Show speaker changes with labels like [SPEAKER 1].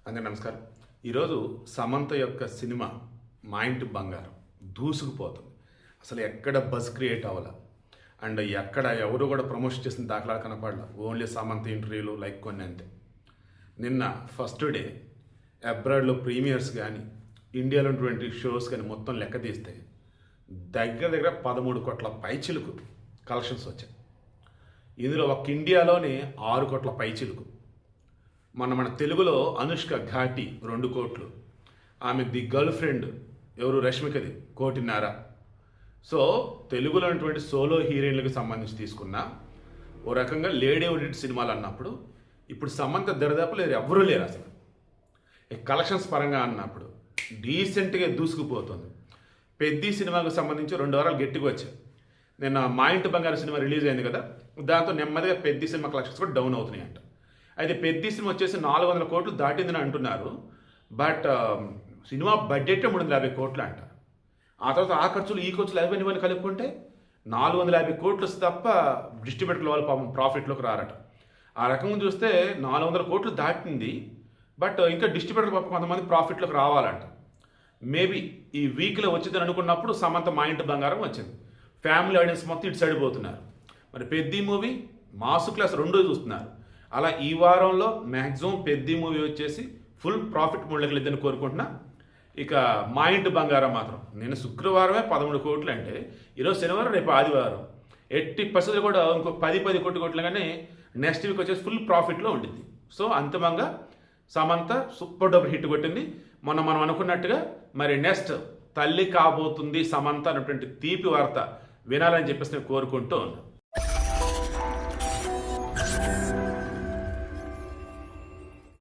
[SPEAKER 1] అందరికీ నమస్కారం. ఈరోజు సమంత యొక్క సినిమా మా ఇంటి బంగారం దూసుకుపోతుంది. అసలు ఎక్కడ బజ్ క్రియేట్ అవ్వాల అండ్ ఎక్కడ ఎవరు కూడా ప్రమోషన్ చేసిన దాఖలాలు కనపడాల. ఓన్లీ సమంత ఇంటర్వ్యూలు లైక్ కొన్ని అంతే. నిన్న ఫస్ట్ డే అబ్రాడ్లో ప్రీమియర్స్ కానీ ఇండియాలో ఉన్నటువంటి షోస్ కానీ మొత్తం లెక్క తీస్తే దగ్గర 13 కోట్ల పైచిలుకు కలెక్షన్స్ వచ్చాయి. ఇందులో ఒక ఇండియాలోనే 6 కోట్ల పైచిలుకు. మన తెలుగులో అనుష్క ఘాటి 2 కోట్లు, ఆమె ది గర్ల్ ఫ్రెండ్ ఎవరు రష్మికది 1.5 కోటి. సో తెలుగులో ఉన్నటువంటి సోలో హీరోయిన్లకు సంబంధించి తీసుకున్న ఓ రకంగా లేడీ ఓరియంటెడ్ సినిమాలు అన్నప్పుడు ఇప్పుడు సమంత దరిదాపు లేరు, ఎవ్వరూ లేరు అసలు. కలెక్షన్స్ పరంగా అన్నప్పుడు డీసెంట్గా దూసుకుపోతుంది. పెద్ద సినిమాకు సంబంధించి 2 వారాలు గట్టిగా వచ్చాయి. నిన్న మా ఇంటి బంగారు సినిమా రిలీజ్ అయింది కదా, దాంతో నెమ్మదిగా పెద్ద సినిమా కలెక్షన్స్ కూడా డౌన్ అవుతున్నాయి అంట. అయితే పెద్ద సినిమా వచ్చేసి 400 కోట్లు దాటిందని అంటున్నారు. బట్ సినిమా బడ్జెట్ 350 కోట్లు అంట. ఆ తర్వాత ఆ ఖర్చులు ఈ ఖర్చులు అవన్నీ కలుపుకుంటే 450 కోట్లు తప్ప డిస్ట్రిబ్యూటర్ల వాళ్ళు పాపం ప్రాఫిట్లోకి రారట. ఆ రకంగా చూస్తే 400 కోట్లు దాటింది. బట్ ఇంకా డిస్ట్రిబ్యూటర్లు పాపం కొంతమంది ప్రాఫిట్లోకి రావాలంట. మేబీ ఈ వీక్లో వచ్చిందని అనుకున్నప్పుడు సమంత మా ఇంటి బంగారం వచ్చింది. ఫ్యామిలీ ఆడియన్స్ మొత్తం ఇటు సైడ్ పోతున్నారు. మరి పెద్ద మూవీ మాసు క్లాస్ 2 చూస్తున్నారు. అలా ఈ వారంలో మ్యాక్సిమం పెద్ద మూవీ వచ్చేసి ఫుల్ ప్రాఫిట్ మూడులకి లేదని కోరుకుంటున్నా. ఇక మా ఇంటి బంగారం మాత్రం నేను శుక్రవారమే 13 కోట్లు అంటే ఈరోజు శనివారం రేపు ఆదివారం 80% కూడా ఇంకో 10 కోట్లు కానీ నెక్స్ట్ వీక్ వచ్చేసి ఫుల్ ప్రాఫిట్లో ఉండింది. సో అంతిమంగా సమంత సూపర్ డబ్బర్ హిట్ కొట్టింది. మనం అనుకున్నట్టుగా మరి నెక్స్ట్ తల్లి కాబోతుంది సమంత అన్నటువంటి తీపి వార్త వినాలని చెప్పేసి నేను కోరుకుంటూ ఉన్నాను.